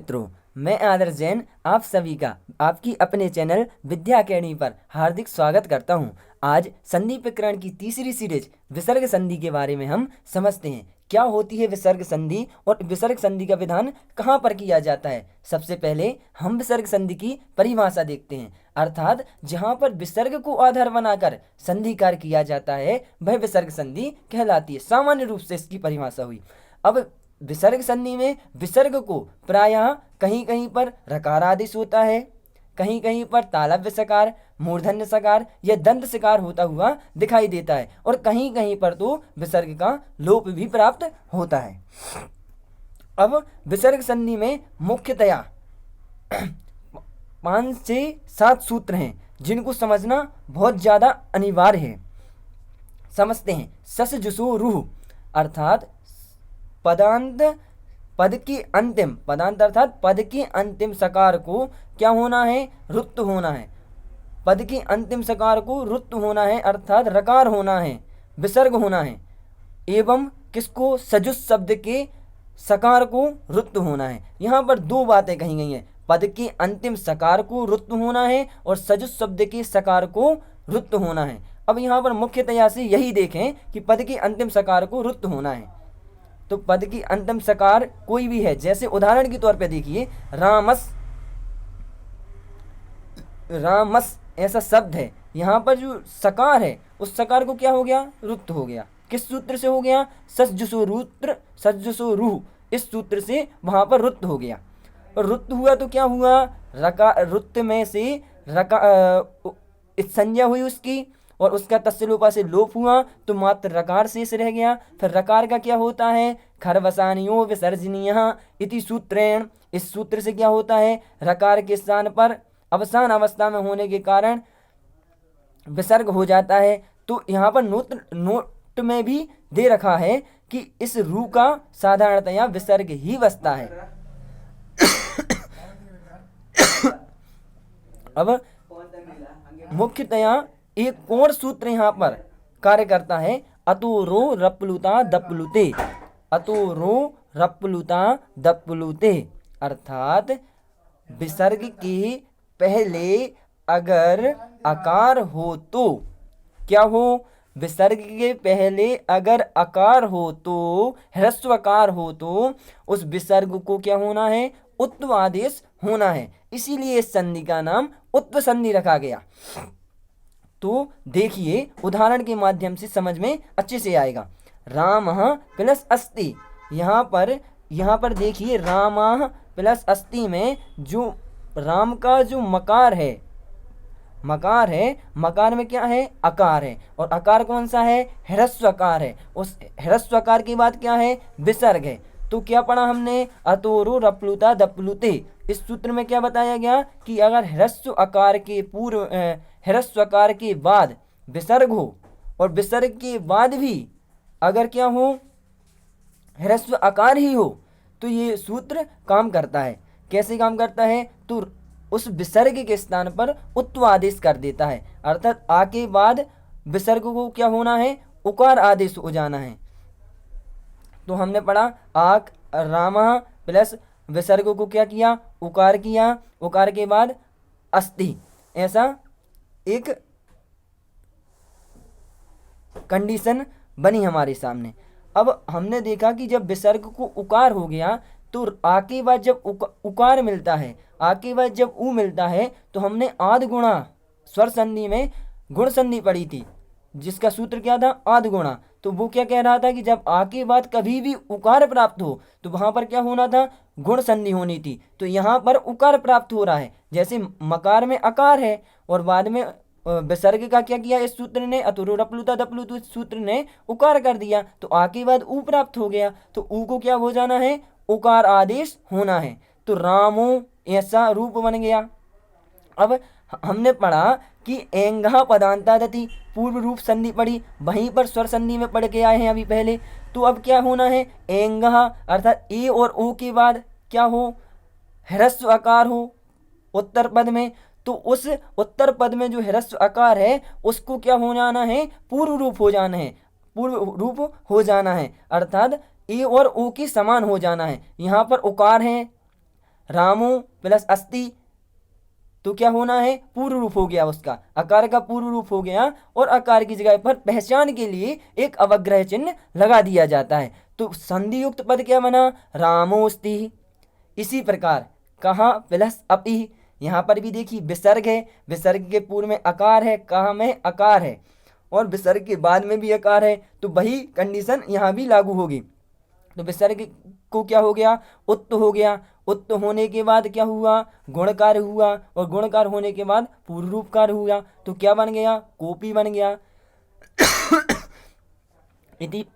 मित्रों, मैं आदर्श जैन आप सभी का आपकी अपने चैनल विद्या अकेडमी पर हार्दिक स्वागत करता हूं। आज संधि प्रकरण की तीसरी सीरीज विसर्ग संधि के बारे में हम समझते हैं। क्या होती है विसर्ग संधि और विसर्ग संधि का विधान कहां पर किया जाता है। सबसे पहले हम विसर्ग संधि की परिभाषा देखते हैं, अर्थात जहां पर विसर्ग को आधार बनाकर संधि कार्य किया जाता है वह विसर्ग संधि कहलाती है। सामान्य रूप से इसकी परिभाषा हुई। अब विसर्ग संधि में विसर्ग को प्रायः कहीं कहीं पर रकार आदेश होता है, कहीं कहीं पर तालव्य सकार, मूर्धन्य सकार या दंत सकार होता हुआ दिखाई देता है और कहीं कहीं पर तो विसर्ग का लोप भी प्राप्त होता है। अब विसर्ग संधि में मुख्यतया 5 से 7 सूत्र हैं जिनको समझना बहुत ज़्यादा अनिवार्य है। समझते हैं। सस जुसो रूह अर्थात पदांत पद की अंतिम पदांत अर्थात पद की अंतिम सकार को क्या होना है, रुत्त होना है। पद की अंतिम सकार को रुत्त होना है अर्थात रकार होना है, विसर्ग होना है। एवं किसको, सजुस शब्द के सकार को रुत्त होना है। यहाँ पर दो बातें कही गई हैं, पद के अंतिम सकार को रुत्त होना है और सजुस शब्द के सकार को रुत्त होना है। अब यहाँ पर मुख्यतया से यही देखें कि पद के अंतिम सकार को रुत्त होना है तो पद की अंतिम सकार कोई भी है, जैसे उदाहरण के तौर पे देखिए रामस, रामस ऐसा शब्द है। यहाँ पर जो सकार है उस सकार को क्या हो गया, रुत्त हो गया। किस सूत्र से हो गया, सज्जुसो रूत्र सज्जुसो रूह, इस सूत्र से वहां पर रुत्त हो गया। और रुत्त हुआ तो क्या हुआ, रका रुत्त में से रका संज्ञा हुई उसकी और उसका तस्लोपा से लोप हुआ तो मात्र रकार शेष रह गया। फिर रकार का क्या होता है, खरवसानियो विसर्जनीय इति सूत्रेण, इस सूत्र से क्या होता है, रकार के स्थान पर अवसान अवस्था में होने के कारण विसर्ग हो जाता है। तो यहाँ पर नोट में भी दे रखा है कि इस रू का साधारणतया विसर्ग ही बसता है। अब मुख्यतया एक कोण सूत्र यहाँ पर कार्य करता है, अतोरो रप्लुता दप्लुते, अतोरो रप्लुता दप्लुते अर्थात विसर्ग के पहले अगर अकार हो तो क्या हो, विसर्ग के पहले अगर अकार हो तो ह्रस्वकार हो तो उस विसर्ग को क्या होना है, उत्व आदेश होना है। इसीलिए इस संधि का नाम उत्व संधि रखा गया। तो देखिए उदाहरण के माध्यम से समझ में अच्छे से आएगा। रामः प्लस अस्ति, यहाँ पर देखिए रामः प्लस अस्ति में जो राम का जो मकार है, मकार में क्या है, अकार है और अकार कौन सा है, ह्रस्वकार है। उस ह्रस्वकार के बाद क्या है, विसर्ग है। तो क्या पढ़ा हमने, अतोरो रप्लुता दप्लुते, इस सूत्र में क्या बताया गया कि अगर ह्रस्व आकार के पूर्व ह्रस्व आकार के बाद विसर्ग हो और विसर्ग के बाद भी अगर क्या हो, ह्रस्व आकार ही हो तो ये सूत्र काम करता है। कैसे काम करता है, तो उस विसर्ग के स्थान पर उत्व आदेश कर देता है, अर्थात आ के बाद विसर्ग को क्या होना है, उकार आदेश हो जाना है। तो हमने पढ़ा आक रामा प्लस विसर्ग को क्या किया, उकार किया, उकार के बाद अस्ति, ऐसा एक कंडीशन बनी हमारे सामने। अब हमने देखा कि जब विसर्ग को उकार हो गया तो आके बाद जब उकार मिलता है, आके बाद जब ऊ मिलता है तो हमने आद गुणा स्वर संधि में गुण संधि पढ़ी थी, जिसका सूत्र क्या था, आद गुणा। तो वो क्या कह रहा था कि जब आके बाद कभी भी उकार प्राप्त हो तो वहां पर क्या होना था, गुण संधि होनी थी। तो यहाँ पर उकार प्राप्त हो रहा है, जैसे मकार में अकार है और बाद में विसर्ग का क्या किया इस सूत्र ने, अतुरु रप्लुता दप्लुतु, इस सूत्र ने उकार कर दिया तो आके बाद ऊ प्राप्त हो गया। तो ऊ को क्या हो जाना है, उकार आदेश होना है। तो रामो ऐसा रूप बन गया। अब हमने पढ़ा कि एंगहा पदांतादति, पूर्व रूप संधि पढ़ी, वहीं पर स्वर संधि में पढ़ के आए हैं अभी पहले। तो अब क्या होना है, एंगहा अर्थात ए और ओ के बाद क्या हो, ह्रस्व आकार हो उत्तर पद में। तो उस उत्तर पद में जो ह्रस्व आकार है उसको क्या हो जाना है, पूर्व रूप हो जाना है, पूर्व रूप हो जाना है, अर्थात ए और ओ के समान हो जाना है। यहाँ पर उकार है, रामो प्लस अस्ति, तो क्या होना है, पूर्व रूप हो गया उसका, अकार का पूर्व रूप हो गया और अकार की जगह पर पहचान के लिए एक अवग्रह चिन्ह लगा दिया जाता है। तो संधि युक्त पद क्या बना, रामोस्ति। इसी प्रकार कहाँ प्लस अपि, यहाँ पर भी देखिए विसर्ग है, विसर्ग के पूर्व में अकार है, कहाँ में अकार है और विसर्ग के बाद में भी अकार है, तो वही कंडीशन यहाँ भी लागू होगी। तो विसर्ग को क्या हो गया, उत्त हो गया, उत्त होने के बाद क्या हुआ, गुणकार हुआ और गुणकार होने के बाद पूर्व रूपकार हुआ, तो क्या बन गया, कोपी बन गया।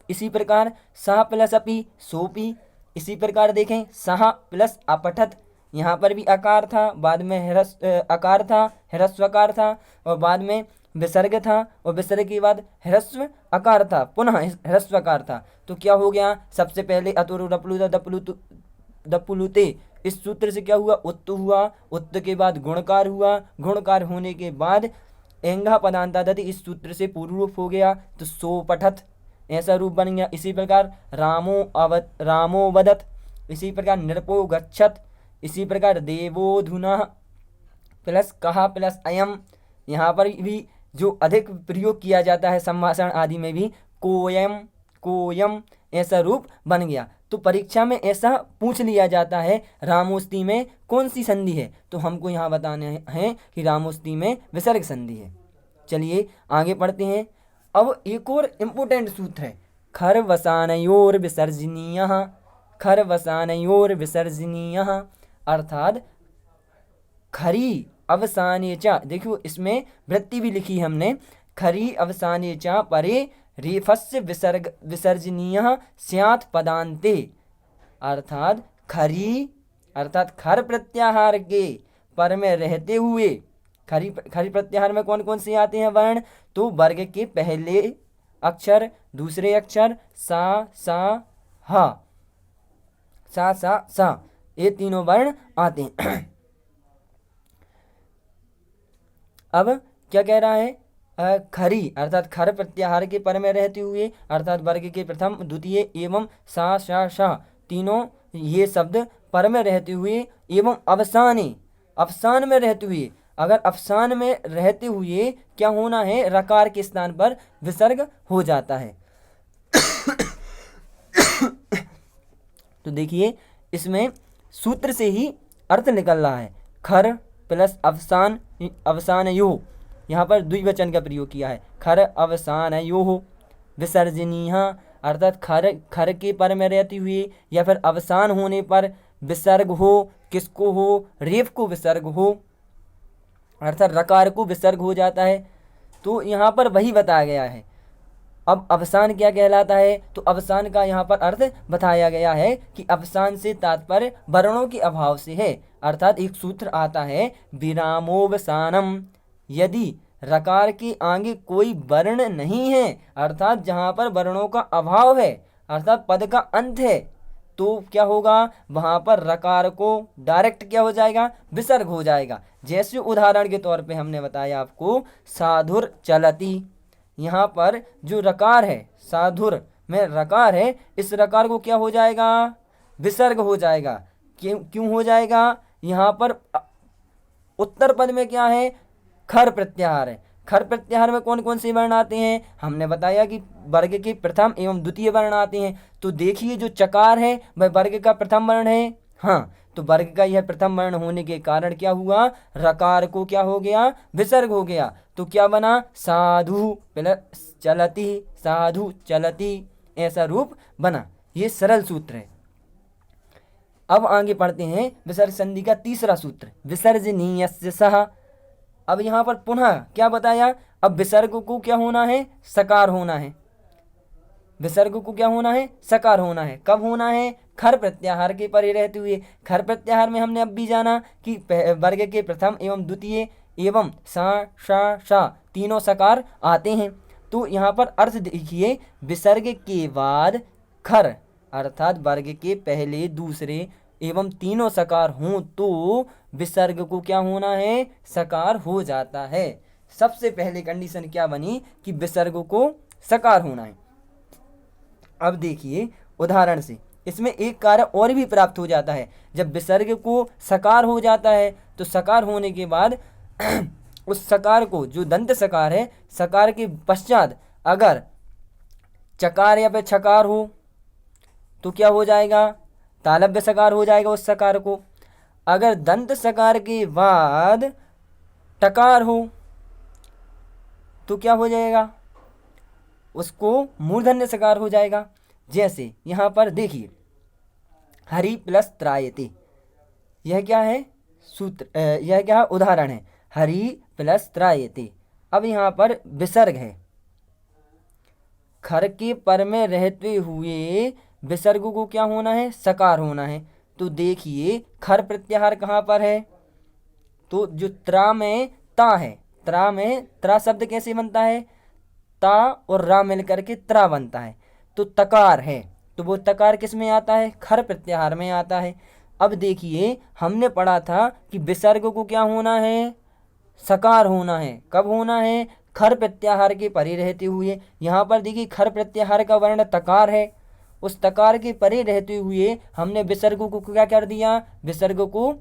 इसी प्रकार सह प्लस अपि सोपी। इसी प्रकार देखें सह प्लस अपठत, यहाँ पर भी अकार था, बाद में अकार था, ह्रस्वकार था और बाद में विसर्ग था और विसर्ग के बाद ह्रस्व अकार था, पुनः ह्रस्वकार था, तो क्या हो गया, सबसे पहले अतुरु दपुलुते, इस सूत्र से क्या हुआ, उत्त हुआ, उत्त के बाद गुणकार हुआ, गुणकार होने के बाद एंगा पदांतादति, इस सूत्र से पूर्व रूप हो गया, तो सो पठत ऐसा रूप बन गया। इसी प्रकार रामो वदत, इसी प्रकार नृपो गच्छत, इसी प्रकार देवो धुना प्लस कहा प्लस अयम, यहाँ पर भी जो अधिक प्रयोग किया जाता है संभाषण आदि में भी कोयम कोयम ऐसा रूप बन गया। तो परीक्षा में ऐसा पूछ लिया जाता है रामोस्ति में कौन सी संधि है, तो हमको यहाँ बताने हैं कि रामोस्ति में विसर्ग संधि है। चलिए आगे पढ़ते हैं। अब एक और इम्पोर्टेंट सूत्र है, खर वसानयोर विसर्जनीय, खर वसानयोर विसर्जनीय, अर्थात खरी अवसाने चा, देखियो इसमें वृत्ति भी लिखी हमने, खरी अवसाने चा परे रेफस्य विसर्ग विसर्जनीय स्यात् पदान्ते, अर्थात खरी अर्थात खर प्रत्याहार के पर में रहते हुए, खरी प्रत्याहार में कौन कौन से आते हैं वर्ण, तो वर्ग के पहले अक्षर, दूसरे अक्षर सा सा हा, सा सा सा, ये तीनों वर्ण आते हैं। अब क्या कह रहा है, खरी अर्थात खर प्रत्याहार के पर में रहते हुए, अर्थात वर्ग के प्रथम द्वितीय एवं सा शा शा, तीनों ये शब्द पर में रहते हुए एवं अवसाने, अवसान में रहते हुए, अगर अवसान में रहते हुए क्या होना है, रकार के स्थान पर विसर्ग हो जाता है। तो देखिए इसमें सूत्र से ही अर्थ निकल रहा है, खर प्लस अवसान, अवसान यो, यहाँ पर द्विवचन का प्रयोग किया है, खर अवसान यो विसर्जनीय, अर्थात खर के पर में रहते हुए या फिर अवसान होने पर विसर्ग हो, किसको हो, रेफ को विसर्ग हो, अर्थात रकार को विसर्ग हो जाता है। तो यहाँ पर वही बताया गया है। अब अवसान क्या कहलाता है, तो अवसान का यहाँ पर अर्थ बताया गया है कि अवसान से तात्पर्य वर्णों के अभाव से है, अर्थात एक सूत्र आता है विरामोवसानम, यदि रकार के आगे कोई वर्ण नहीं है, अर्थात जहाँ पर वर्णों का अभाव है, अर्थात पद का अंत है, तो क्या होगा, वहाँ पर रकार को डायरेक्ट क्या हो जाएगा, विसर्ग हो जाएगा। जैसे उदाहरण के तौर पे हमने बताया आपको साधुर चलती, यहाँ पर जो रकार है, साधुर में रकार है, इस रकार को क्या हो जाएगा, विसर्ग हो जाएगा। क्यों हो जाएगा, यहाँ पर उत्तर पद में क्या है, खर प्रत्याहार है, खर प्रत्याहार में कौन कौन से वर्ण आते हैं, हमने बताया कि वर्ग के प्रथम एवं द्वितीय वर्ण आते हैं। तो देखिए जो चकार है वह वर्ग का प्रथम वर्ण है, हाँ, तो वर्ग का यह प्रथम वर्ण होने के कारण क्या हुआ, रकार को क्या हो गया, विसर्ग हो गया, तो क्या बना, साधु प्लस चलती, साधु चलती ऐसा रूप बना। ये सरल सूत्र है। अब आगे पढ़ते हैं विसर्ग संधि का तीसरा सूत्र, विसर्जनीयस्य सह। अब यहाँ पर पुनः क्या बताया, अब विसर्ग को क्या होना है, सकार होना है, विसर्ग को क्या होना है, सकार होना है। कब होना है, खर प्रत्याहार के परे रहते हुए। खर प्रत्याहार में हमने अब भी जाना कि वर्ग के प्रथम एवं द्वितीय एवं सा शा शा तीनों सकार आते हैं। तो यहाँ पर अर्थ देखिए, विसर्ग के बाद खर अर्थात वर्ग के पहले दूसरे एवं तीनों सकार हों तो विसर्ग को क्या होना है, सकार हो जाता है। सबसे पहले कंडीशन क्या बनी कि विसर्ग को सकार होना है। अब देखिए उदाहरण से, इसमें एक कार्य और भी प्राप्त हो जाता है। जब विसर्ग को सकार हो जाता है तो सकार होने के बाद उस सकार को, जो दंत सकार है, सकार के पश्चात अगर चकार या फिर छकार हो तो क्या हो जाएगा, तालव्य सकार हो जाएगा उस सकार को। अगर दंत सकार के बाद टकार हो तो क्या हो जाएगा, उसको मूर्धन्य सकार हो जाएगा। जैसे यहाँ पर देखिए, हरि प्लस त्रायते, यह क्या है सूत्र, यह क्या है उदाहरण है, हरि प्लस त्रायते। अब यहाँ पर विसर्ग है, खर के पर में रहते हुए विसर्ग को क्या होना है, सकार होना है। तो देखिए खर प्रत्याहार कहाँ पर है, तो जो त्रा में ता है, त्रा में त्रा शब्द कैसे बनता है, ता और रा मिलकर के त्रा बनता है। तो तकार है, तो वो तकार किस में आता है, खर प्रत्याहार में आता है। अब देखिए हमने पढ़ा था कि विसर्ग को क्या होना है, सकार होना है। कब होना है, खर प्रत्याहार के परे रहते हुए। यहाँ पर देखिए खर प्रत्याहार का वर्ण तकार है, उस तकार के परे रहते हुए हमने विसर्ग को क्या कर दिया, विसर्ग को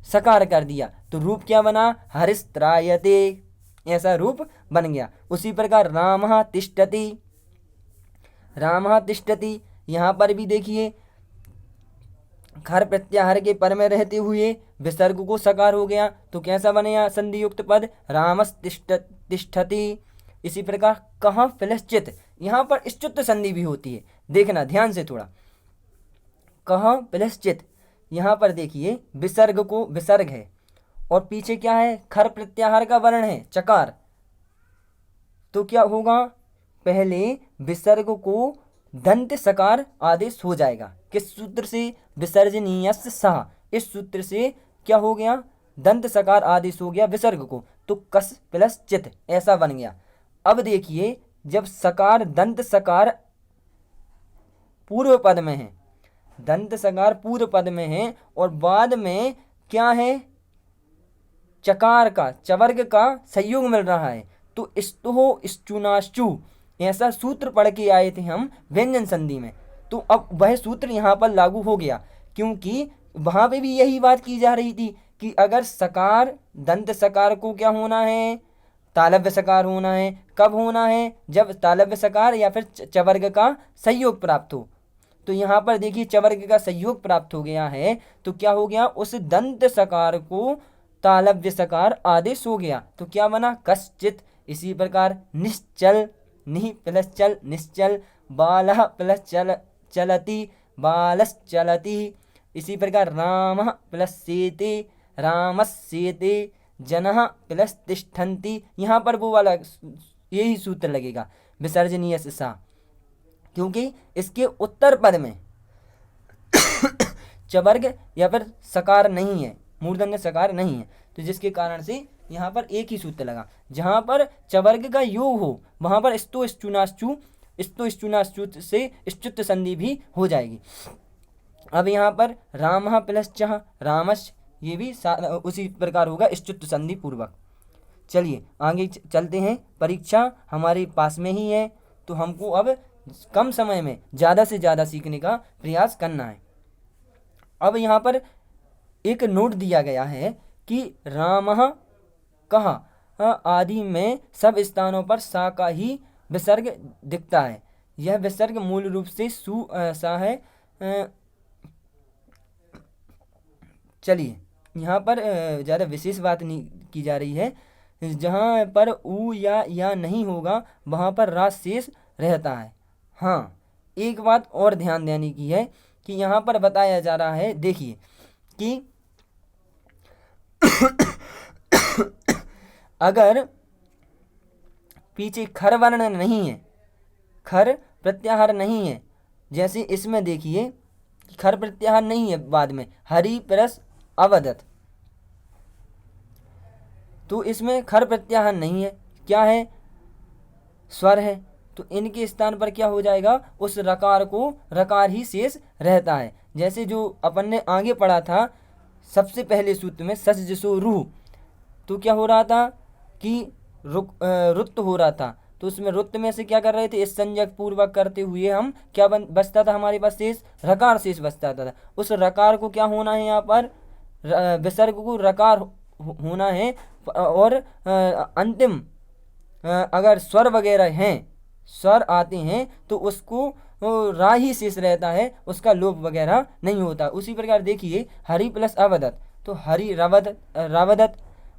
सकार कर दिया। तो रूप क्या बना, हरिस्त्रायते, ऐसा रूप बन गया। उसी प्रकार रामः तिष्ठति, रामः तिष्ठति, यहाँ पर भी देखिए खर प्रत्याहार के पर में रहते हुए विसर्ग को सकार हो गया तो कैसा बनेगा, संधि युक्त पद रामस तिष्ठति। इसी प्रकार कहाँ प्लश्चित, यहाँ पर इश्चुत संधि भी होती है, देखना ध्यान से थोड़ा। कहाँ प्लश्चित, यहाँ पर देखिए विसर्ग को, विसर्ग है और पीछे क्या है, खर प्रत्याहार का वर्ण है चकार। तो क्या होगा, पहले विसर्ग को दंत सकार आदेश हो जाएगा। किस सूत्र से, विसर्जनीयस्य सः, इस सूत्र से क्या हो गया, दंत सकार आदेश हो गया विसर्ग को। तो कस प्लस चित ऐसा बन गया। अब देखिए जब सकार दंत सकार पूर्व पद में है, दंत सकार पूर्व पद में है और बाद में क्या है, चकार का, चवर्ग का संयोग मिल रहा है, तो स्तुहो श्चुनाश्चु ऐसा सूत्र पढ़ के आए थे हम व्यंजन संधि में। तो अब वह सूत्र यहाँ पर लागू हो गया, क्योंकि वहाँ पे भी यही बात की जा रही थी कि अगर सकार दंत सकार को क्या होना है, तालव्य सकार होना है। कब होना है, जब तालव्य सकार या फिर चवर्ग का संयोग प्राप्त हो। तो यहाँ पर देखिए चवर्ग का संयोग प्राप्त हो गया है तो क्या हो गया, उस दंत सकार को तालव्य सकार आदेश हो गया। तो क्या बना, कश्चित। इसी प्रकार निश्चल, निहि प्लस चल निश्चल, बालः प्लस चल चलति बालश्चलति। इसी प्रकार रामः प्लस सेते रामस्येते, जनः प्लस तिष्ठन्ति। यहाँ पर वो वाला यही सूत्र लगेगा विसर्जनीय से सा, क्योंकि इसके उत्तर पद में चवर्ग या फिर सकार नहीं है, मूर्धन्य सकार नहीं है, तो जिसके कारण से यहाँ पर एक ही सूत्र लगा। जहाँ पर चवर्ग का योग हो वहाँ पर स्तो श्चुनाश्चु, स्तो श्चुनाश्चु से श्चुत संधि भी हो जाएगी। अब यहाँ पर रामः प्लस चः रामश, ये भी उसी प्रकार होगा श्चुत संधि पूर्वक। चलिए आगे चलते हैं। परीक्षा हमारे पास में ही है तो हमको अब कम समय में ज़्यादा से ज़्यादा सीखने का प्रयास करना है। अब यहाँ पर एक नोट दिया गया है कि रामः कहाँ आदि में सब स्थानों पर सा का ही विसर्ग दिखता है। यह विसर्ग मूल रूप से सु सा है। चलिए यहाँ पर ज़्यादा विशेष बात नहीं की जा रही है। जहाँ पर ऊ या नहीं होगा वहाँ पर रा शेष रहता है। हाँ, एक बात और ध्यान देने की है कि यहाँ पर बताया जा रहा है, देखिए कि अगर पीछे खर वर्ण नहीं है, खर प्रत्याहार नहीं है, जैसे इसमें देखिए खर प्रत्याहार नहीं है, बाद में हरि प्लस अवदत, तो इसमें खर प्रत्याहार नहीं है, क्या है, स्वर है। तो इनके स्थान पर क्या हो जाएगा, उस रकार को रकार ही शेष रहता है। जैसे जो अपन ने आगे पढ़ा था सबसे पहले सूत्र में सच जसो रूह, तो क्या हो रहा था कि रुक्त हो रहा था, तो उसमें रुत में से क्या कर रहे थे, इस संज्ञक पूर्वक करते हुए हम क्या बचता था हमारे पास शेष, रकार शेष बचता था। उस रकार को क्या होना है यहाँ पर, विसर्ग को रकार होना है। और अंतिम अगर स्वर वगैरह हैं, स्वर आते हैं तो उसको रा ही शेष रहता है, उसका लोप वगैरह नहीं होता। उसी प्रकार देखिए हरि प्लस अवदत, तो हरि रवद रावदत।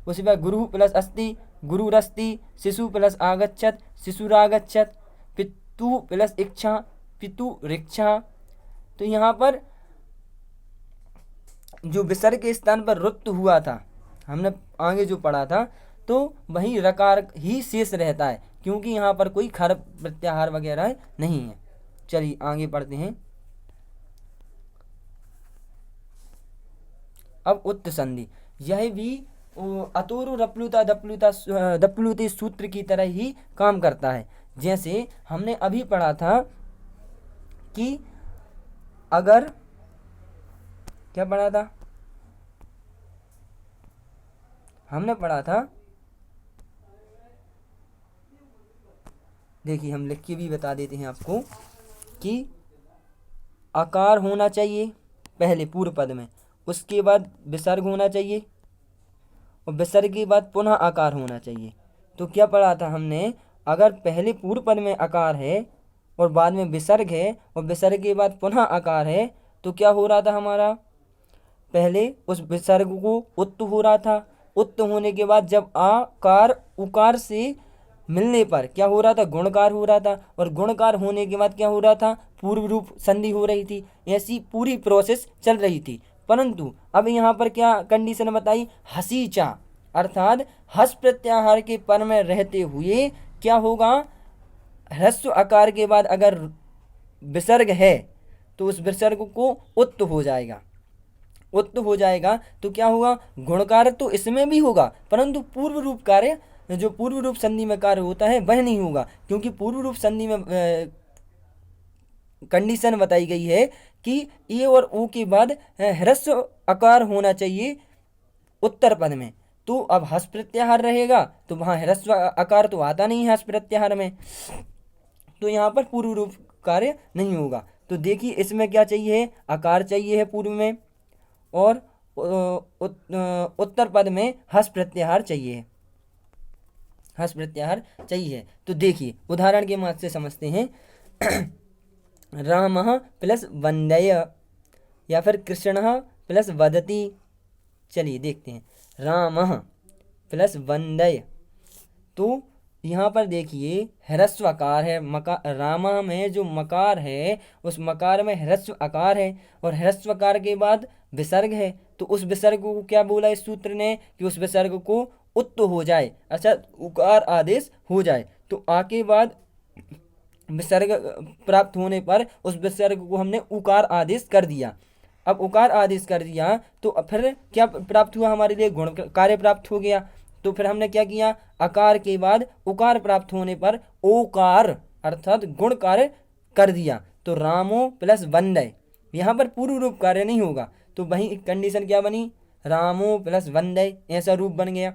उसी प्रकार गुरु प्लस अस्ति, गुरुरस्ति। शिशु प्लस आगच्छत, शिशुरागच्छत। पितु प्लस इच्छा, पितु रिक्षा। तो यहाँ पर जो विसर्ग के स्थान पर रुत हुआ था, हमने आगे जो पढ़ा था, तो वही रकार ही शेष रहता है, क्योंकि यहाँ पर कोई खर प्रत्याहार वगैरह नहीं है। चलिए आगे पढ़ते हैं। अब उत्त संधि, यह भी अतोरु रप्लुता दप्लुता दप्लुति सूत्र की तरह ही काम करता है। जैसे हमने अभी पढ़ा था कि अगर क्या पढ़ा था, हमने पढ़ा था, देखिए हम लिख के भी बता देते हैं आपको कि आकार होना चाहिए पहले पूर्व पद में, उसके बाद विसर्ग होना चाहिए और विसर्ग के बाद पुनः आकार होना चाहिए। तो क्या पढ़ा था हमने, अगर पहले पूर्व पद में आकार है और बाद में विसर्ग है और विसर्ग के बाद पुनः आकार है, तो क्या हो रहा था हमारा, पहले उस विसर्ग को उत्त हो रहा था, उत्त होने के बाद जब आकार उकार से मिलने पर क्या हो रहा था, गुणकार हो रहा था, और गुणकार होने के बाद क्या हो रहा था, पूर्व रूप संधि हो रही थी। ऐसी पूरी प्रोसेस चल रही थी। परंतु अब यहाँ पर क्या कंडीशन बताई, हसीचा, अर्थात हस प्रत्याहार के पर में रहते हुए क्या होगा, ह्रस्व आकार के बाद अगर विसर्ग है तो उस विसर्ग को उत्त हो जाएगा, उत्त हो जाएगा। तो क्या होगा, गुणकार तो इसमें भी होगा, परंतु पूर्व रूप कार्य, जो पूर्व रूप संधि में कार्य होता है वह नहीं होगा, क्योंकि पूर्व रूप संधि में कंडीशन बताई गई है कि ए और ओ के बाद ह्रस्व आकार होना चाहिए उत्तर पद में। तो अब हस प्रत्याहार रहेगा तो वहाँ ह्रस्व आकार तो आता नहीं है हस प्रत्याहार में, तो यहाँ पर पूर्व रूप कार्य नहीं होगा। तो देखिए इसमें क्या चाहिए, आकार चाहिए है पूर्व में, और उत्तर पद में हस प्रत्याहार चाहिए, हस प्रत्याहार चाहिए। तो देखिए उदाहरण के मदद से समझते हैं। रामः प्लस वंदय या फिर कृष्णः प्लस वदति। चलिए देखते हैं, रामः प्लस वंदय, तो यहाँ पर देखिए ह्रस्व आकार है, रामा में जो मकार है उस मकार में ह्रस्व आकार है और ह्रस्व आकार के बाद विसर्ग है। तो उस विसर्ग को क्या बोला इस सूत्र ने कि उस विसर्ग को उत्त हो जाए, अच्छा उकार आदेश हो जाए। तो आ के बाद विसर्ग प्राप्त होने पर उस विसर्ग को हमने उकार आदेश कर दिया। अब उकार आदेश कर दिया तो फिर क्या प्राप्त हुआ, हमारे लिए गुण कार्य प्राप्त हो गया। तो फिर हमने क्या किया, आकार के बाद उकार प्राप्त होने पर ओकार अर्थात गुण कार्य कर दिया। तो रामो प्लस वंदय, यहाँ पर पूर्व रूप कार्य नहीं होगा, तो वही कंडीशन क्या बनी, रामो प्लस वंदय, ऐसा रूप बन गया।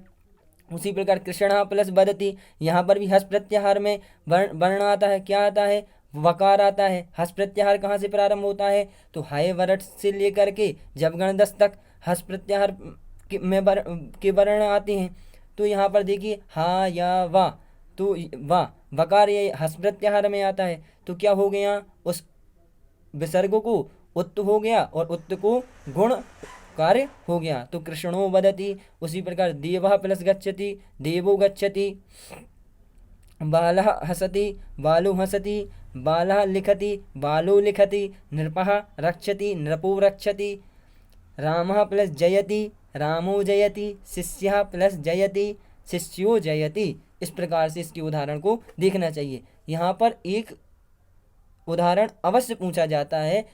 उसी प्रकार कृष्णा प्लस वदति, यहाँ पर भी हस प्रत्याहार में वर्ण आता है, क्या आता है, वकार आता है। हस प्रत्याहार कहाँ से प्रारंभ होता है, तो हाय वरट से लेकर के जबगण दस तक हस प्रत्याहार के वर्ण आते हैं। तो यहाँ पर देखिए हा या वा, तो वाह वकार ये हस प्रत्याहार में आता है। तो क्या हो गया, उस विसर्ग को उत्त हो गया और उत्त को गुण कार्य हो गया। तो कृष्णो वदति। उसी प्रकार देवः प्लस गच्छति, देवो गच्छति। बालः हसति, बालो हसति। बालः लिखति, बालो लिखति। नृपः रक्षति, नृपो रक्षति। रामः प्लस जयति, रामो जयति। शिष्यः प्लस जयति, शिष्यो जयति। इस प्रकार से इसके उदाहरण को देखना चाहिए। यहाँ पर एक उदाहरण अवश्य पूछा जाता है,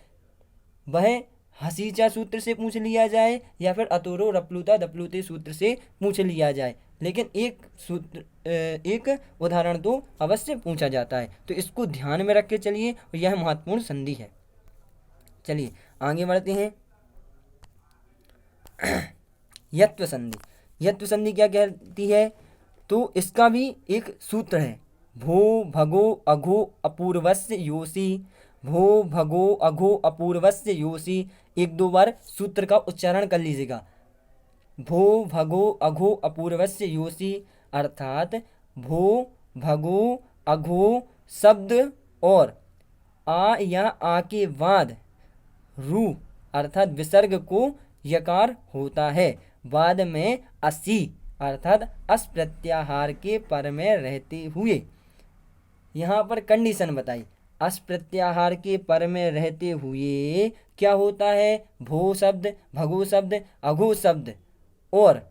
वह हसीचा सूत्र से पूछ लिया जाए या फिर अतोरो रप्लुता दप्लुते सूत्र से पूछ लिया जाए, लेकिन एक उदाहरण तो अवश्य पूछा जाता है। तो इसको ध्यान में रख के चलिए, और यह महत्वपूर्ण संधि है। चलिए आगे बढ़ते हैं। यत्व संधि, यत्व संधि क्या कहती है, तो इसका भी एक सूत्र है, भो भगो अघो अपूर्वस्य योषि, भो भगो अघो अपूर्वस्य योषि। एक दो बार सूत्र का उच्चारण कर लीजिएगा। भो भगो अघो अपूर्वस्य योषि, अर्थात भो भगो अघो शब्द और आ या आ के बाद रू अर्थात विसर्ग को यकार होता है। बाद में असी अर्थात अस प्रत्याहार के पर में रहते हुए। यहाँ पर कंडीशन बताई, अस प्रत्याहार के पर में रहते हुए क्या होता है, भो शब्द, भगो शब्द, अघो शब्द और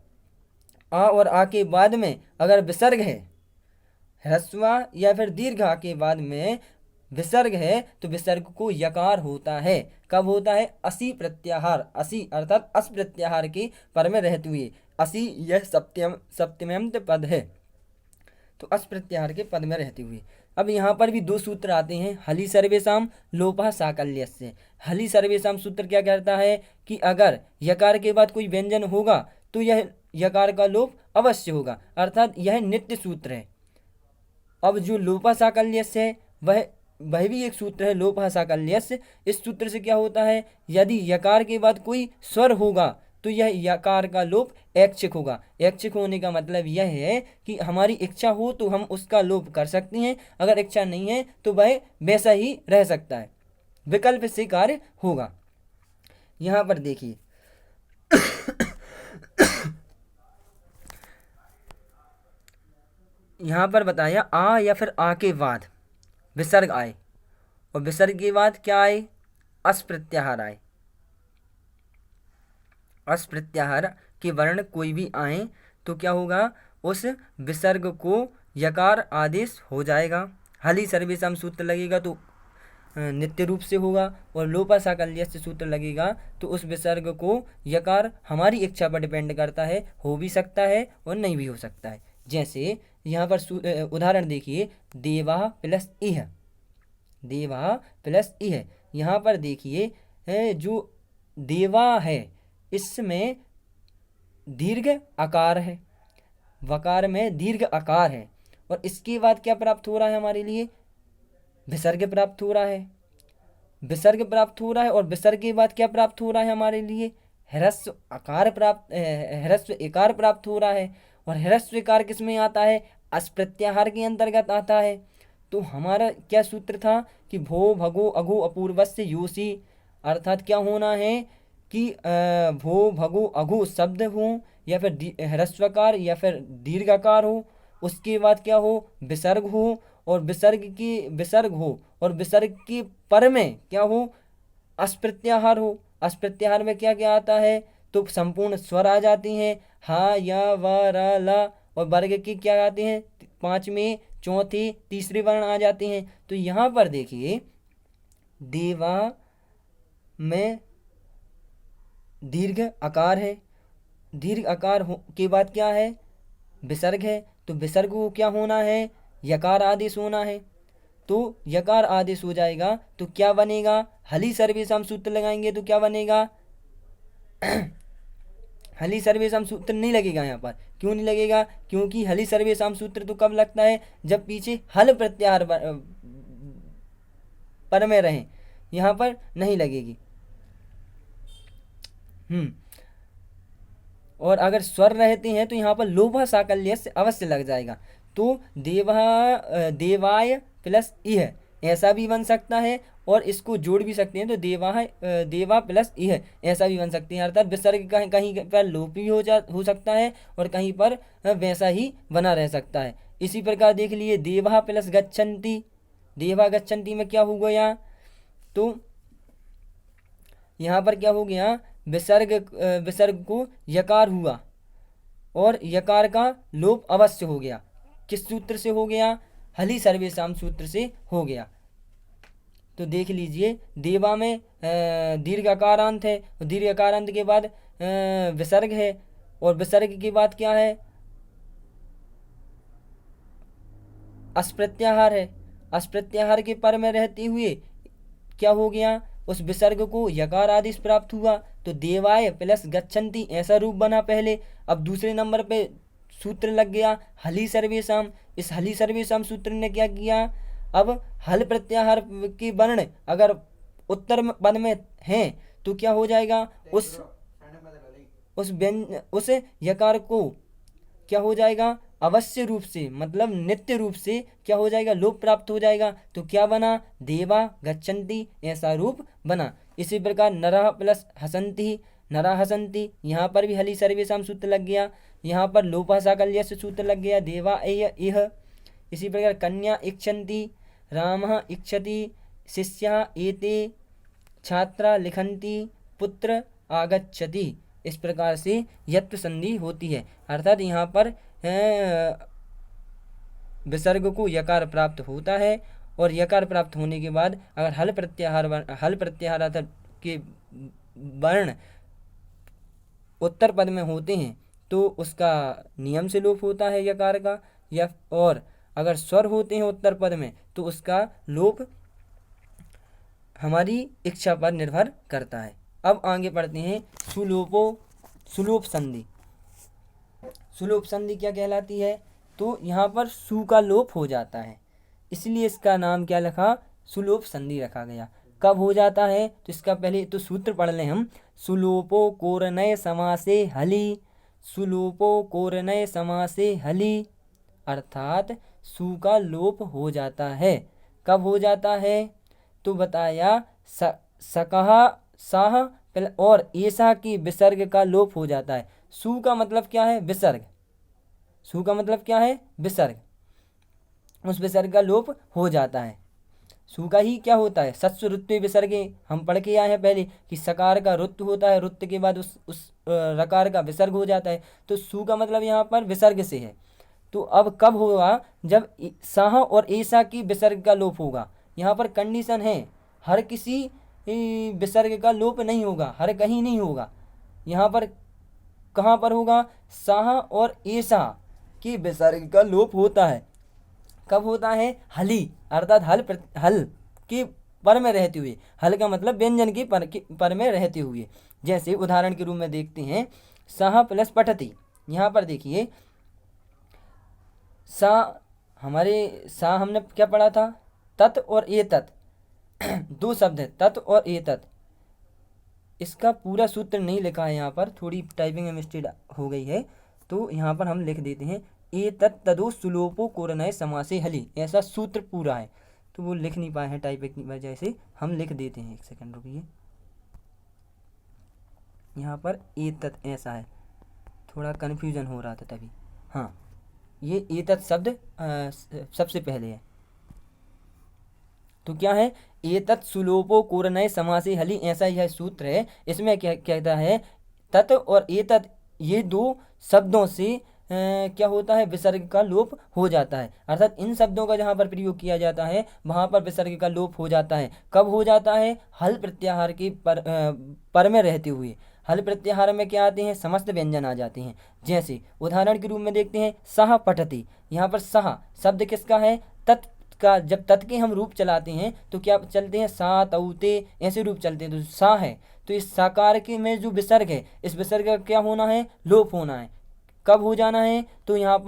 आ के बाद में अगर विसर्ग है, ह्रस्वा या फिर दीर्घ आ के बाद में विसर्ग है तो विसर्ग को यकार होता है। कब होता है, असी प्रत्याहार, असी अर्थात अस प्रत्याहार के पर में रहते हुए। असी यह सप्तम्यंत पद है, तो अस प्रत्याहार के पद में रहते हुए। अब यहाँ पर भी दो सूत्र आते हैं, हलि सर्वेषाम लोपः साकल्यस्य। हलि सर्वेषाम सूत्र क्या कहता है कि अगर यकार के बाद कोई व्यंजन होगा तो यह यकार का लोप अवश्य होगा, अर्थात यह नित्य सूत्र है। अब जो लोपः साकल्यस्य है वह भी एक सूत्र है, लोपः साकल्यस्य। इस सूत्र से क्या होता है, यदि यकार के बाद कोई स्वर होगा तो यह यकार का लोप ऐच्छिक होगा। ऐच्छिक होने का मतलब यह है कि हमारी इच्छा हो तो हम उसका लोप कर सकते हैं, अगर इच्छा नहीं है तो वह वैसा ही रह सकता है, विकल्प से कार्य होगा। यहाँ पर देखिए यहाँ पर बताया आ या फिर आ के बाद विसर्ग आए और विसर्ग के बाद क्या आए, अस प्रत्याहार आए। अस प्रत्याहार के वर्ण कोई भी आए तो क्या होगा, उस विसर्ग को यकार आदेश हो जाएगा। हलि सर्वेषाम सूत्र लगेगा तो नित्य रूप से होगा, और लोपः साकल्यस्य सूत्र लगेगा तो उस विसर्ग को यकार हमारी इच्छा पर डिपेंड करता है, हो भी सकता है और नहीं भी हो सकता है। जैसे यहाँ पर उदाहरण देखिए, देवा प्लस इह, देवा प्लस इह। यहाँ पर देखिए जो देवा है इसमें दीर्घ आकार है, वकार में दीर्घ आकार है, और इसके बाद क्या प्राप्त हो रहा है हमारे लिए, विसर्ग प्राप्त हो रहा है। विसर्ग प्राप्त हो रहा है और विसर्ग के बाद क्या प्राप्त हो रहा है हमारे लिए, ह्रस्व आकार प्राप्त, ह्रस्व इकार प्राप्त हो रहा है। और ह्रस्व इकार किस में आता है, अस प्रत्याहार के अंतर्गत आता है। तो हमारा क्या सूत्र था कि भो भगो अघो अपूर्वस्य योषि, अर्थात क्या होना है कि भो भगो अघो शब्द हो या फिर ह्रस्वकार या फिर दीर्घाकार हो, उसके बाद क्या हो, विसर्ग हो, और विसर्ग हो और विसर्ग के पर में क्या हो, अस प्रत्याहार हो। अस प्रत्याहार में क्या क्या आता है, तो संपूर्ण स्वर आ जाते हैं, हा या व र ला, और वर्ग के क्या आते हैं, पांचवें चौथे तीसरे वर्ण आ जाते हैं। तो यहाँ पर देखिए देवा में दीर्घ आकार है, दीर्घ आकार के बाद क्या है, विसर्ग है, तो विसर्ग को क्या होना है, यकार आदेश होना है। तो यकार आदेश हो जाएगा तो क्या बनेगा, हलि सर्वेषाम सूत्र लगाएंगे तो क्या बनेगा हलि सर्वेषाम सूत्र नहीं लगेगा यहाँ पर। क्यों नहीं लगेगा, क्योंकि हलि सर्वेषाम सूत्र तो कब लगता है, जब पीछे हल प्रत्याहार पर में रहे, यहाँ पर नहीं लगेगी। और अगर स्वर रहते हैं तो यहाँ पर लोभा साकल्य से अवश्य लग जाएगा। तो देवाय प्लस इह ऐसा भी बन सकता है, और इसको जोड़ भी सकते हैं तो देवा प्लस इह ऐसा भी बन सकते हैं। अर्थात विसर्ग कहीं पर लोप भी हो सकता है और कहीं पर वैसा ही बना रह सकता है। इसी प्रकार देख लिए देवा प्लस गच्छन्ति, देवा गच्छन्ति में क्या हो गया, तो यहाँ पर क्या हो गया, विसर्ग को यकार हुआ और यकार का लोप अवश्य हो गया। किस सूत्र से हो गया, हलि सर्वेषाम सूत्र से हो गया। तो देख लीजिए देवा में दीर्घ अकारांत है, दीर्घ अकारांत के बाद विसर्ग है, और विसर्ग के बाद क्या है, अस्प्रत्याहार है। अस्प्रत्याहार के पर में रहते हुए क्या हो गया, उस विसर्ग को यकार आदेश प्राप्त हुआ। तो देवाय प्लस गच्छन्ति ऐसा रूप बना पहले। अब दूसरे नंबर पे सूत्र लग गया हली सर्वेशम। इस हली सर्वेशम सूत्र ने क्या किया, अब हल प्रत्याहार के वर्ण अगर उत्तर पद में हैं तो क्या हो जाएगा, उस यकार को क्या हो जाएगा, अवश्य रूप से मतलब नित्य रूप से क्या हो जाएगा, लोप प्राप्त हो जाएगा। तो क्या बना, देवा गच्छन्ति ऐसा रूप बना। इसी प्रकार नरः प्लस हसन्ति, नरा हसन्ति, यहाँ पर भी हली सर्वेशम सूत्र लग गया, यहाँ पर लोपः साकल्य से सूत्र लग गया, देवा इह। इसी प्रकार कन्या इच्छन्ति, रामः इच्छति, शिष्यः एते, छात्रा लिखन्ति, पुत्र आगच्छति। इस प्रकार से यत्व संधि होती है, अर्थात यहाँ पर विसर्ग को यकार प्राप्त होता है और यकार प्राप्त होने के बाद अगर हल प्रत्याहार अर्थात के वर्ण उत्तर पद में होते हैं तो उसका नियम से लोप होता है यकार का, या और अगर स्वर होते हैं उत्तर पद में तो उसका लोप हमारी इच्छा पर निर्भर करता है। अब आगे पढ़ते हैं सुलोप संधि। सुलोप संधि क्या कहलाती है, तो यहाँ पर सु का लोप हो जाता है, इसलिए इसका नाम क्या रखा, सुलोप संधि रखा गया। कब हो जाता है, तो इसका पहले तो सूत्र पढ़ लें हम। सुलोपो कोरनय समासे हली, सुलोपो कोरनय समासे हली, अर्थात सु का लोप हो जाता है। कब हो जाता है, तो बताया सकहा साह और ऐसा की विसर्ग का लोप हो जाता है। सु का मतलब क्या है, विसर्ग, सु का मतलब क्या है, विसर्ग, उस विसर्ग का लोप हो जाता है। सु का ही क्या होता है, सत्सु रुत्व विसर्गे, हम पढ़ के आए हैं पहले कि सकार का रुत्व होता है, रुत्व के बाद उस रकार का विसर्ग हो जाता है। तो सु का मतलब यहाँ पर विसर्ग से है। तो अब कब होगा, जब साह और ऐसा की विसर्ग का लोप होगा। यहाँ पर कंडीशन है, हर किसी विसर्ग का लोप नहीं होगा, हर कहीं नहीं होगा। यहाँ पर कहाँ पर होगा, साह और ऐसा की विसर्ग का लोप होता है। कब होता है, हली अर्थात हल के पर में रहते हुए, हल का मतलब व्यंजन के पर में रहते हुए। जैसे उदाहरण के रूप में देखते हैं, साह प्लस पठति। यहाँ पर देखिए सा हमने क्या पढ़ा था, तत् और ए तत् दो शब्द है, तत् और ए तत्। इसका पूरा सूत्र नहीं लिखा है, यहाँ पर थोड़ी टाइपिंग में मिस्टेक हो गई है, तो यहाँ पर हम लिख देते हैं ए तत् तदो सुलोपो कोरनय समासे हली, ऐसा सूत्र पूरा है। तो वो लिख नहीं पाए हैं टाइपिंग की वजह से, हम लिख देते हैं। एक सेकंड रुकिए, यहाँ पर ए तत् ऐसा है, थोड़ा कन्फ्यूजन हो रहा था तभी। हाँ, ये ए तत् शब्द सबसे पहले है। तो क्या है, एतत् सुलोपो कोरनय समासे हली, ऐसा यह सूत्र है। इसमें क्या कहता है, तत् और एतत् ये दो शब्दों से क्या होता है, विसर्ग का लोप हो जाता है। अर्थात इन शब्दों का जहाँ पर प्रयोग किया जाता है वहाँ पर विसर्ग का लोप हो जाता है। कब हो जाता है, हल प्रत्याहार के पर में रहते हुए। हल प्रत्याहार में क्या आते हैं, समस्त व्यंजन आ जाते हैं। जैसे उदाहरण के रूप में देखते हैं, सह पठति। यहाँ पर सह शब्द किसका है, तत् का। जब तत् के हम रूप चलाते हैं तो क्या चलते हैं, सा तौते ऐसे रूप चलते हैं। तो सा है, तो इस साकार के में जो विसर्ग है, इस विसर्ग का क्या होना है, लोप होना है। कब हो जाना है, तो यहाँ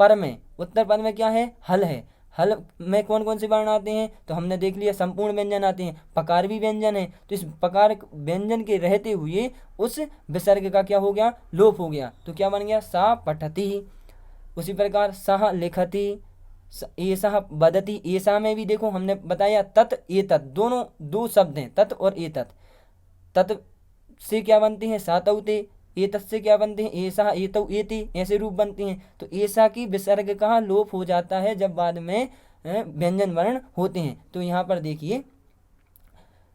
पर में उत्तर पद में क्या है, हल है। हल में कौन कौन से वर्ण आते हैं, तो हमने देख लिया संपूर्ण व्यंजन आते हैं, पकार भी व्यंजन है। तो इस पकार व्यंजन के रहते हुए उस विसर्ग का क्या हो गया, लोप हो गया। तो क्या बन गया, सा पठति। उसी प्रकार सह लिखति, ऐसा बदती। ऐसा में भी देखो हमने बताया तत् ए तत्, दोनों दो शब्द हैं, तत् और ए तत्। तत् से क्या बनते हैं, सातौते, ए तत् से क्या बनते हैं, ऐसा एतौ एति, ऐसे रूप बनते हैं। तो ऐसा की विसर्ग का लोप हो जाता है जब बाद में व्यंजन वर्ण होते हैं। तो यहाँ पर देखिए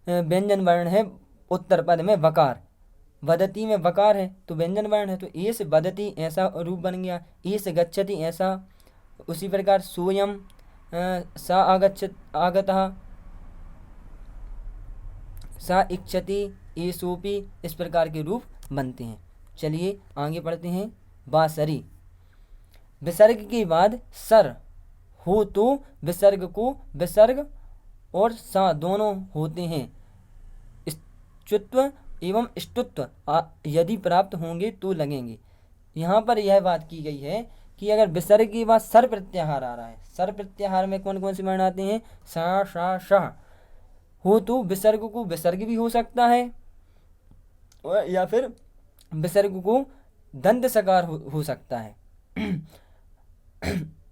व्यंजन वर्ण है उत्तर पद में वकार, वदती में वकार है तो व्यंजन वर्ण है। तो एस बदती ऐसा रूप बन गया, एस गच्छति ऐसा। उसी प्रकार सोयम सा आगतः, सा इच्छति, एसोपि, इस प्रकार के रूप बनते हैं। चलिए आगे पढ़ते हैं। बासरी, विसर्ग के बाद सर हो तो विसर्ग को विसर्ग और सा दोनों होते हैं। स्तुत्व एवं ष्टुत्व यदि प्राप्त होंगे तो लगेंगे। यहाँ पर यह बात की गई है कि अगर विसर्ग के बाद सर प्रत्याहार आ रहा है, सर प्रत्याहार में कौन कौन से वर्ण आते हैं, सा शा शाह, हो तो विसर्ग को विसर्ग भी हो सकता है या फिर विसर्ग को दंत सकार हो सकता है।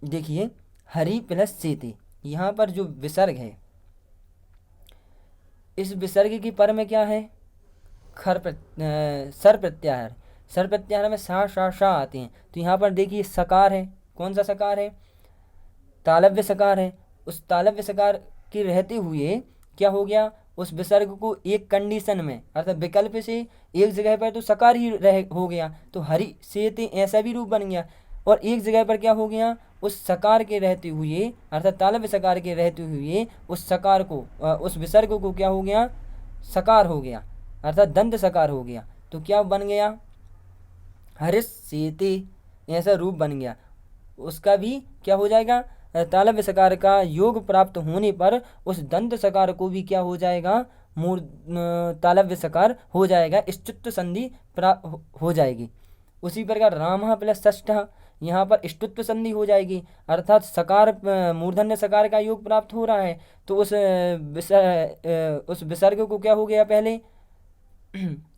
देखिए हरि प्लस सेते, यहाँ पर जो विसर्ग है, इस विसर्ग की पर में क्या है, सर प्रत्याहार, सर प्रत्याहार में सा शा शा आते हैं। तो यहाँ पर देखिए सकार है, कौन सा सकार है, तालव्य सकार है। उस तालव्य सकार के रहते हुए क्या हो गया, उस विसर्ग को एक कंडीशन में अर्थात विकल्प से एक जगह पर तो सकार ही रह हो गया, तो हरि सेते ऐसा भी रूप बन गया, और एक जगह पर क्या हो गया, उस सकार के रहते हुए अर्थात तालव्य सकार के रहते हुए उस सकार को उस विसर्ग को क्या हो गया, सकार हो गया अर्थात दंत सकार हो गया। तो क्या बन गया, हरिस सेते ऐसा रूप बन गया। उसका भी क्या हो जाएगा, तालव्य सकार का योग प्राप्त होने पर उस दंत सकार को भी क्या हो जाएगा, मूर तालव्य सकार हो जाएगा, स्तुत्व संधि प्राप्त हो जाएगी। उसी प्रकार राम प्लस षष्ठ, यहाँ पर स्तुत्व संधि हो जाएगी अर्थात सकार मूर्धन्य सकार का योग प्राप्त हो रहा है, तो उस विसर्ग को क्या हो गया, पहले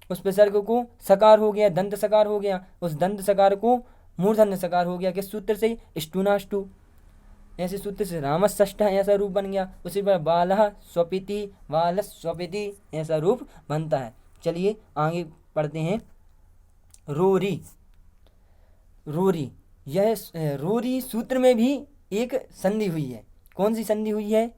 उस विसर्ग को सकार हो गया, दंत सकार हो गया, उस दंत सकार को मूर्धन्य सकार हो गया, किस सूत्र से, स्टूनाष्टु, ऐसे सूत्र से रामषष्ठ ऐसा रूप बन गया। उसी पर बालह स्वपिति, बाल स्वपिति ऐसा रूप बनता है। चलिए आगे पढ़ते हैं, रोरी, रोरी, यह रोरी सूत्र में भी एक संधि हुई है, कौन सी संधि हुई है,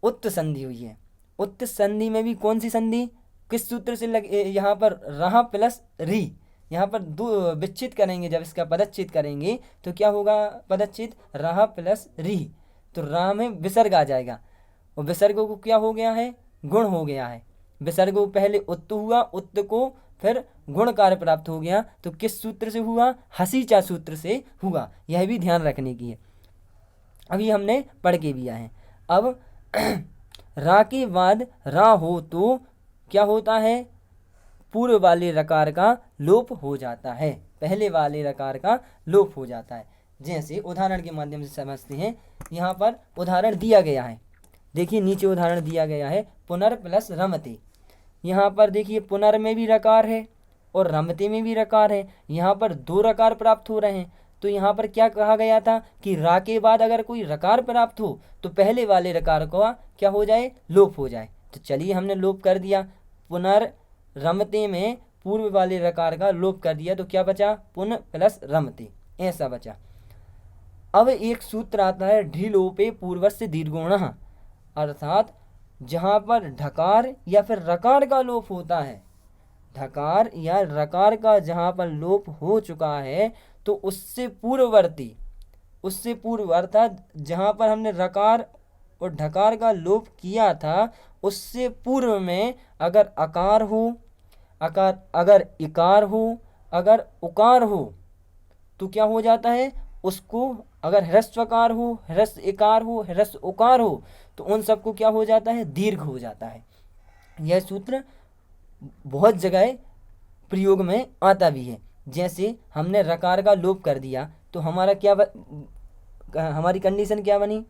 उत्त संधि हुई है। उत्त संधि में भी कौन सी संधि, किस सूत्र से लग, यहाँ पर रहा प्लस री, यहाँ पर दो विच्छेद करेंगे, जब इसका पदच्छेद करेंगे तो क्या होगा, पदच्छेद रहा प्लस री, तो रा में विसर्ग आ जाएगा, और विसर्ग को क्या हो गया है, गुण हो गया है। विसर्ग को पहले उत्त हुआ, उत्त को फिर गुण कार्य प्राप्त हो गया, तो किस सूत्र से हुआ, हसीचा सूत्र से हुआ, यह भी ध्यान रखने की है, अभी हमने पढ़ के भी आए हैं। अब रा के बाद रा हो तो क्या होता है, पूर्व वाले रकार का लोप हो जाता है, पहले वाले रकार का लोप हो जाता है। जैसे उदाहरण के माध्यम से समझते हैं, यहाँ पर उदाहरण दिया गया है, देखिए नीचे उदाहरण दिया गया है, पुनर प्लस रमते। यहाँ पर देखिए पुनर में भी रकार है और रमते में भी रकार है, यहाँ पर दो रकार प्राप्त हो रहे हैं। तो यहाँ पर क्या कहा गया था कि रा के बाद अगर कोई रकार प्राप्त हो तो पहले वाले रकार का क्या हो जाए, लोप हो जाए। तो चलिए हमने लोप कर दिया, पुनर रमते में पूर्व वाले रकार का लोप कर दिया, तो क्या बचा, पुन प्लस रमते ऐसा बचा। अब एक सूत्र आता है, ढिलोपे पूर्वस्य दीर्घोणः, अर्थात जहाँ पर ढकार या फिर रकार का लोप होता है, ढकार या रकार का जहाँ पर लोप हो चुका है तो उससे पूर्ववर्ती, उससे पूर्व अर्थात जहाँ पर हमने रकार और ढकार का लोप किया था उससे पूर्व में अगर अकार हो, अगर इकार हो, अगर उकार हो तो क्या हो जाता है, उसको अगर ह्रस्वकार हो, ह्रस्व इकार हो, ह्रस्व उकार हो तो उन सबको क्या हो जाता है, दीर्घ हो जाता है। यह सूत्र बहुत जगह प्रयोग में आता भी है। जैसे हमने रकार का लोप कर दिया तो हमारा क्या हमारी कंडीशन क्या बनी,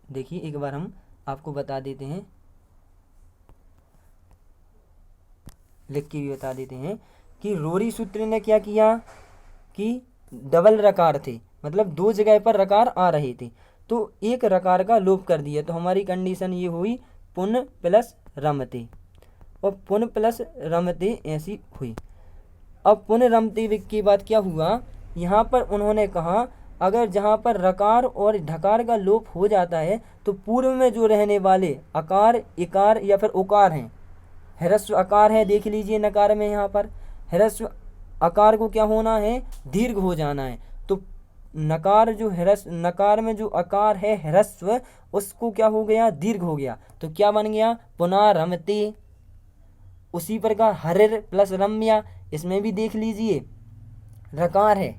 देखिए एक बार हम आपको बता देते हैं, लिख के भी बता देते हैं कि रोरी सूत्र ने क्या किया कि डबल रकार थे, मतलब दो जगह पर रकार आ रहे थे, तो एक रकार का लोप कर दिया, तो हमारी कंडीशन ये हुई पुन प्लस रमते, और पुन प्लस रमते ऐसी हुई। अब पुन रमते के बाद क्या हुआ, यहाँ पर उन्होंने कहा अगर जहाँ पर रकार और ढकार का लोप हो जाता है तो पूर्व में जो रहने वाले अकार, इकार या फिर उकार हैं, ह्रस्व अकार है, देख लीजिए नकार में, यहाँ पर ह्रस्व अकार को क्या होना है, दीर्घ हो जाना है। तो नकार जो ह्रस्व, नकार में जो अकार है ह्रस्व, उसको क्या हो गया, दीर्घ हो गया, तो क्या बन गया, पुनः रमते। उसी प्रकार हरिर प्लस रम्या, इसमें भी देख लीजिए रकार है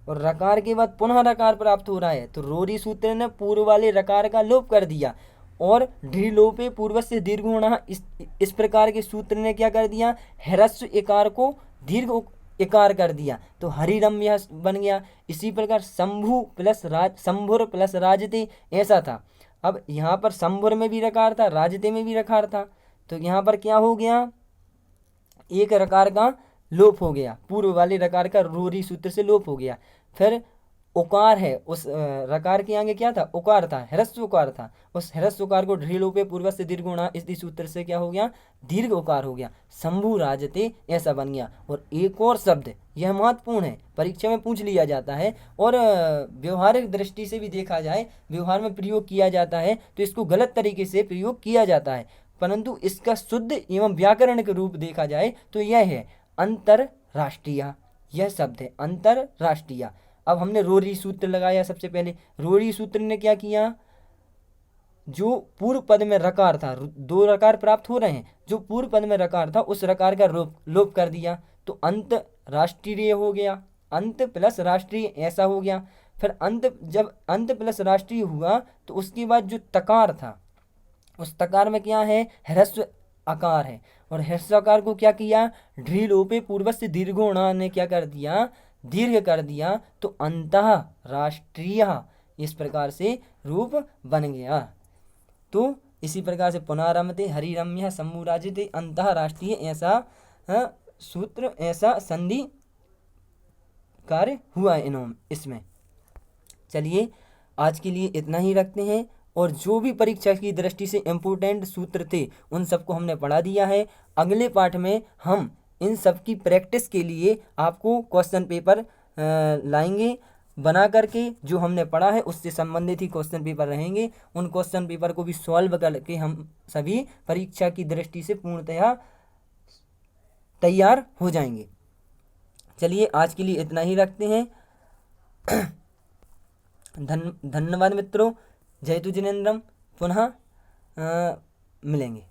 और रकार के बाद पुनः रकार प्राप्त हो रहा है, तो रोरी सूत्र ने पूर्व वाले रकार का लोप कर दिया और ढिलोपे पूर्व से दीर्घ होना, इस प्रकार के सूत्र ने क्या कर दिया, ह्रस्व इकार को दीर्घ इकार कर दिया तो हरिरम्य बन गया। इसी प्रकार शंभु प्लस शंभुर प्लस राजते ऐसा था। अब यहाँ पर शंभुर में भी रकार था, राजते में भी रकार था, तो यहाँ पर क्या हो गया, एक रकार का लोप हो गया, पूर्व वाले रकार का रूरी सूत्र से लोप हो गया। फिर उकार है, उस रकार के आगे क्या था, उकार था, ह्रस्व उकार था, उस ह्रस्व उकार को ढ्रीलोपे पूर्व से दीर्घ गुणा इस सूत्र से क्या हो गया, दीर्घ उकार हो गया, शंभु राजते ऐसा बन गया। और एक और शब्द, यह महत्वपूर्ण है, परीक्षा में पूछ लिया जाता है और व्यवहारिक दृष्टि से भी देखा जाए, व्यवहार में प्रयोग किया जाता है तो इसको गलत तरीके से प्रयोग किया जाता है, परंतु इसका शुद्ध एवं व्याकरण के रूप देखा जाए तो यह है अंतरराष्ट्रीय। यह शब्द है अंतरराष्ट्रीय। अब हमने रोरी सूत्र लगाया, सबसे पहले रोरी सूत्र ने क्या किया, जो पूर्व पद में रकार था, दो रकार प्राप्त हो रहे हैं, जो पूर्व पद में रकार था उस रकार का लोप कर दिया तो अंत राष्ट्रीय हो गया, अंत प्लस राष्ट्रीय ऐसा हो गया। फिर अंत, जब अंत प्लस राष्ट्रीय हुआ तो उसके बाद जो तकार था, उस तकार में क्या है, ह्रस्व आकार है, और ह्रस्व आकार को क्या किया, ढ्रीलोपे पूर्व से दीर्घोणा ने क्या कर दिया, दीर्घ कर दिया तो अंतः राष्ट्रीय इस प्रकार से रूप बन गया। तो इसी प्रकार से पुनरारम्भते हरिरम्य शंभुराजिते अंतः राष्ट्रीय ऐसा सूत्र, ऐसा संधि कार्य हुआ इसमें। चलिए आज के लिए इतना ही रखते हैं, और जो भी परीक्षा की दृष्टि से इम्पोर्टेंट सूत्र थे उन सबको हमने पढ़ा दिया है। अगले पाठ में हम इन सब की प्रैक्टिस के लिए आपको क्वेश्चन पेपर लाएंगे बना करके, जो हमने पढ़ा है उससे संबंधित ही क्वेश्चन पेपर रहेंगे। उन क्वेश्चन पेपर को भी सॉल्व करके हम सभी परीक्षा की दृष्टि से पूर्णतः तैयार हो जाएंगे। चलिए आज के लिए इतना ही रखते हैं। धन्यवाद मित्रों। जय तु जिनेन्द्रम। पुनः मिलेंगे।